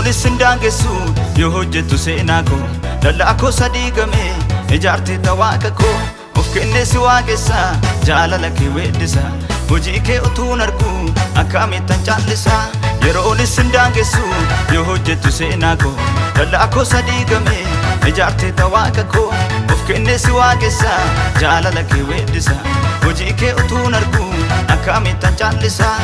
Yeroonis sindaangessu yoo hojjettu seenaa koo dallaa koo sadii gamee ijaartee waaqa koo of kennee si waaqessa jaalala kee weeddisa hojii kee utuun argu akkamittan caallisa Yeroonis sindaangessu yoo hojjettu seenaa koo dallaa koo sadii gamee ijaartee waaqa koo of kennee si waaqessa jaalala kee weeddisa hojii kee utuun argu akkamittan caallisa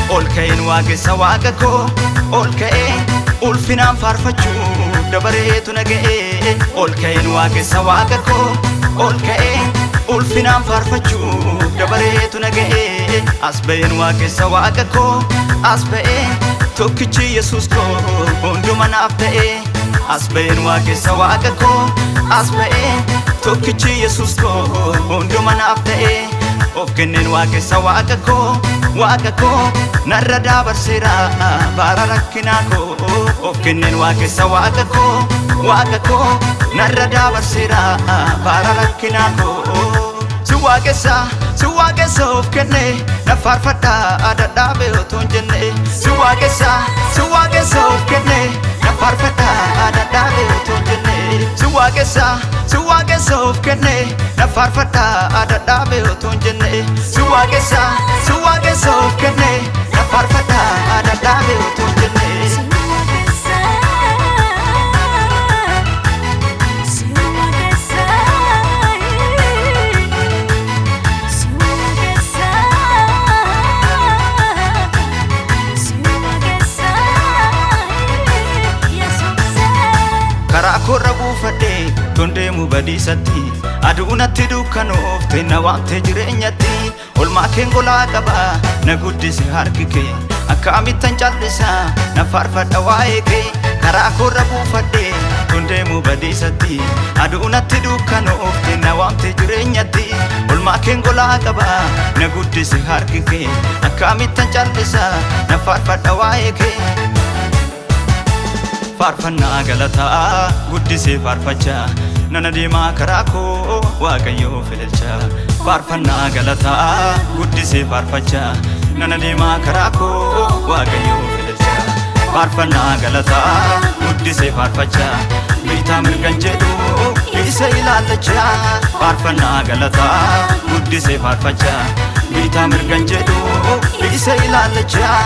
Olka'een waaqessa waaqa koo olka'een ulfinaan faarfachuu dabareetu naga'ee Olka'een waaqessa waaqa koo olka'een ulfinaan faarfachuu dabareetu naga'ee as ba'een waaqessa waaqa koo as ba'een tokkichi Yesuus koo hunduma naaf ta'ee as ba'een waaqessa waaqa koo as ba'een tokkichi Yesuus koo hunduma naaf ta'ee of kenneen waaqessa waaqa koo narra dabarseera bara rakkinaa koo of kenneen waaqessa waaqa koo narra dabarseera bara rakkinaa koo si waaqessa of kennee na faarfadhaa dadhaabee otoo hin jenne si waaqessa of kennee na faarfadhaa dadhaabee otoo hin jenne si waaqessa of kennee na faarfadhaa dadhaabee otoo hin jenne si waaqessa of kennee na faarfadhaa dadhaabee otoo hin jenne karaa korra buufadhee tondeemu badiisatti aduunatti dukkanoofte na waamte jireenyatti olmaa keen golaa qaba na guddise harki kee akkamittan callisa na faarfadha waa'ee kee karaa korra buufadhee tondeemu badiisatti aduunatti dukkanoofte na waamte jireenyatti olmaa keen golaa qaba na guddise harki kee akkamittan callisa na faarfadha waa'ee kee Faarfannaa galataa guddisee faarfachaa nana deemaa karaa koo waaqayyoo filachaa Faarfannaa galataa guddisee faarfachaa nana deemaa karaa koo waaqayyoo filachaa Faarfannaa galataa guddisee faarfachaa bitaa mirgan jedhu isa ilaallachaa Faarfannaa galataa guddisee faarfachaa bitaa mirgan jedhu isa ilaallachaa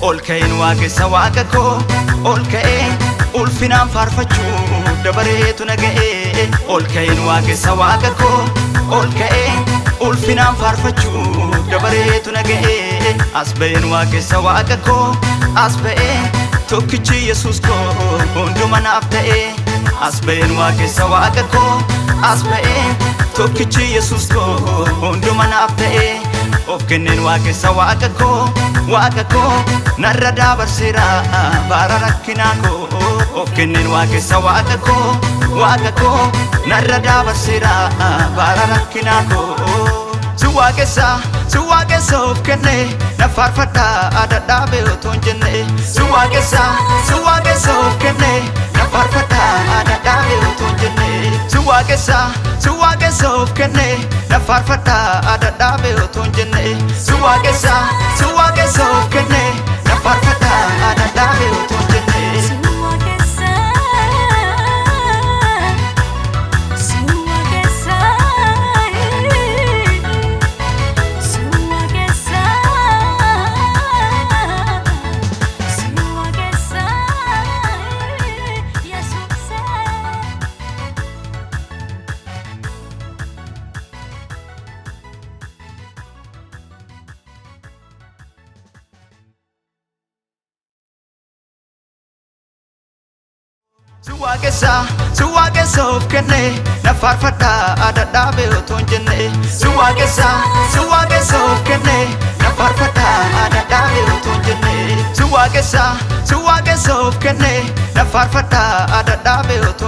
Olka'een waaqessa waaqa koo olka'een ulfinaan faarfachuu dabareetu naga'ee Olka'een waaqessa waaqa koo olka'een ulfinaan faarfachuu dabareetu naga'ee as ba'een waaqessa waaqa koo as ba'een tokkichi Yesuus koo hunduma naaf ta'ee as ba'een waaqessa waaqa koo as ba'een tokkichi Yesuus koo hunduma naaf ta'ee of kenneen waaqessa waaqa koo narra dabarseera bara rakkinaa koo of kenneen waaqessa waaqa koo narra dabarseera bara rakkinaa koo si waaqessa of kennee na faarfadhaa dadhaabee otoo hin jenne si waaqessa of kennee na faarfadhaa dadhaabee otoo hin jenne si waaqessa of kennee na faarfadhaa dadhaabee otoo hin jenne si waaqessa of kennee na faarfadhaa dadhaabee otoo hin jenne Suwaaqessa of kenne na faarfadhaa dadhaabee otoo hin jenne Suwaaqessa of kenne na faarfadhaa dadhaabee otoo hin jenne Suwaaqessa of kenne na faarfadhaa dadhaabee otoo